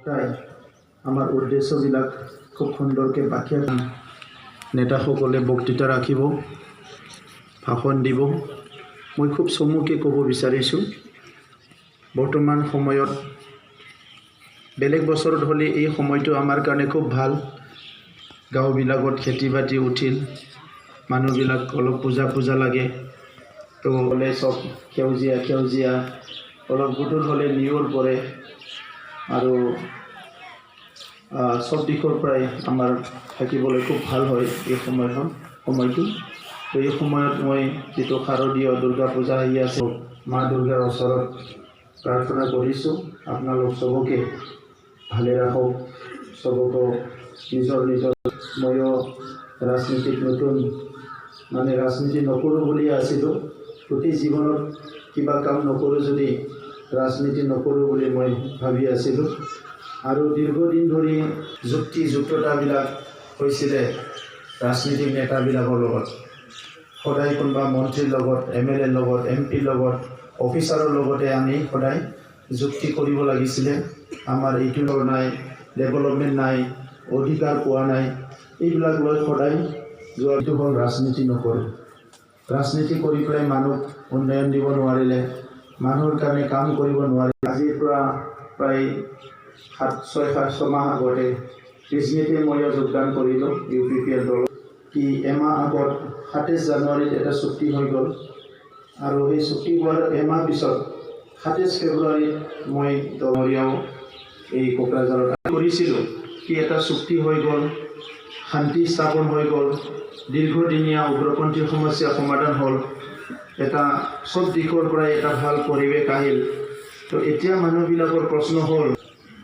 তাই আমাৰ উদ্দেশ্যবিলাক খুব সুন্দৰকৈ বাখ্যা নেতাসকলে বক্তৃতা ৰাখিব, ভাষণ দিব। মই খুব চমুকৈ ক'ব বিচাৰিছোঁ, বৰ্তমান সময়ত বেলেগ বছৰত হ'লে এই সময়টো আমাৰ কাৰণে খুব ভাল। গাঁওবিলাকত খেতি বাতি উঠিল, মানুহবিলাক অলপ পূজা লাগে, তো হ'লে চব সেউজীয়া অলপ গধুৰ হ'লে নিয়ৰ পৰে আৰু চব দিশৰ পৰাই আমাৰ থাকিবলৈ খুব ভাল হয় এই সময়টো। তো এই সময়ত মই যিটো শাৰদীয় দুৰ্গা পূজা আহি আছে, মা দুৰ্গাৰ ওচৰত প্ৰাৰ্থনা কৰিছোঁ, আপোনালোক চবকে ভালে ৰাখক, চবকে নিজৰ ময়ো ৰাজনীতিত নতুন ৰাজনীতি নকৰোঁ বুলি আছিলোঁ। গোটেই জীৱনত কিবা কাম নকৰোঁ যদি ৰাজনীতি নকৰোঁ বুলি মই ভাবি আছিলোঁ। আৰু দীৰ্ঘদিন ধৰি যুক্ততাবিলাক হৈছিলে ৰাজনীতিক নেতাবিলাকৰ লগত। সদায় কোনোবা মন্ত্ৰীৰ লগত, MLA লগত, MP লগত, অফিচাৰৰ লগতে আমি সদায় যুক্তি কৰিব লাগিছিলে। আমাৰ এইটো নাই, ডেভেলপমেণ্ট নাই, অধিকাৰ পোৱা নাই, এইবিলাক লৈ সদায় যোৱাটো হ'ল ৰাজনীতি নকৰোঁ। ৰাজনীতি কৰি পেলাই মানুহক উন্নয়ন দিব নোৱাৰিলে, মানুহৰ কাৰণে কাম কৰিব নোৱাৰিলে। আজিৰ পৰা প্ৰায় 6 মাহ আগতে বিজনেতে ময়ো যোগদান কৰিলোঁ UPPL দলত। এমাহ আগত 27 জানুৱাৰীত এটা চুক্তি হৈ গ'ল, আৰু সেই চুক্তি হোৱাৰ এমাহ পিছত 27 ফেব্ৰুৱাৰীত মই দমৰিয়াও এই কোকৰাঝাৰত কৰিছিলোঁ। এটা চুক্তি হৈ গ'ল, শান্তি স্থাপন হৈ গ'ল, দীৰ্ঘদিনীয়া উগ্ৰপন্থী সমস্যা সমাধান হ'ল, এটা চব দিশৰ পৰাই এটা ভাল পৰিৱেশ আহিল। তো এতিয়া মানুহবিলাকৰ প্ৰশ্ন হ'ল,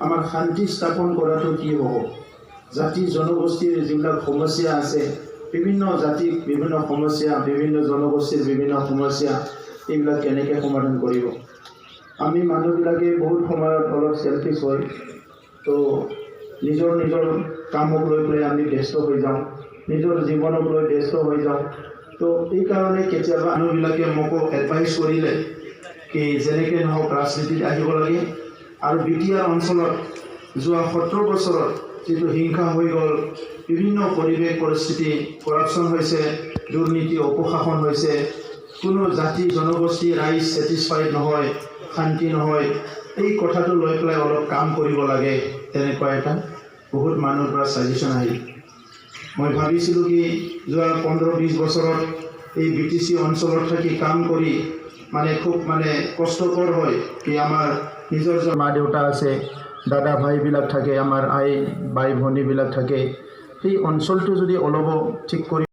আমাৰ শান্তি স্থাপন কৰাটো কি হ'ব? জাতি জনগোষ্ঠীৰ যিবিলাক সমস্যা আছে, বিভিন্ন জাতিৰ বিভিন্ন সমস্যা, বিভিন্ন জনগোষ্ঠীৰ বিভিন্ন সমস্যা, এইবিলাক কেনেকৈ সমাধান কৰিব? আমি মানুহবিলাকে বহুত সময়ত অলপ চেলফিছ হয়, তো নিজৰ কামক লৈ পেলাই আমি ব্যস্ত হৈ যাওঁ, নিজৰ জীৱনক লৈ ব্যস্ত হৈ যাওঁ। তো এইকাৰণে কেতিয়াবা মানুহবিলাকে মোকো এডভাইচ কৰিলে কি যেনেকৈ নহওক ৰাজনীতিত আহিব লাগে। আৰু BTR অঞ্চলত যোৱা 17 বছৰত যিটো হিংসা হৈ গ'ল, বিভিন্ন পৰিৱেশ পৰিস্থিতি, কৰাপশ্যন হৈছে, দুৰ্নীতি অপশাসন হৈছে, কোনো জাতি জনগোষ্ঠী ৰাইজ ছেটিছফাইড নহয়, শান্তি নহয়, এই কথাটো লৈ পেলাই অলপ কাম কৰিব লাগে, তেনেকুৱা এটা বহুত মানুহৰ পৰা ছাজেশ্যন আহিল। মই ভাবিছিলোঁ কি যোৱা 15-20 বছৰত এই BTC অঞ্চলত থাকি কাম কৰি খুব কষ্টকৰ হয় কি আমাৰ নিজৰ মা দেউতা আছে, দাদা ভাইবিলাক থাকে, আমাৰ আই বাই ভনীবিলাক থাকে, সেই অঞ্চলটো যদি অলপ ঠিক কৰি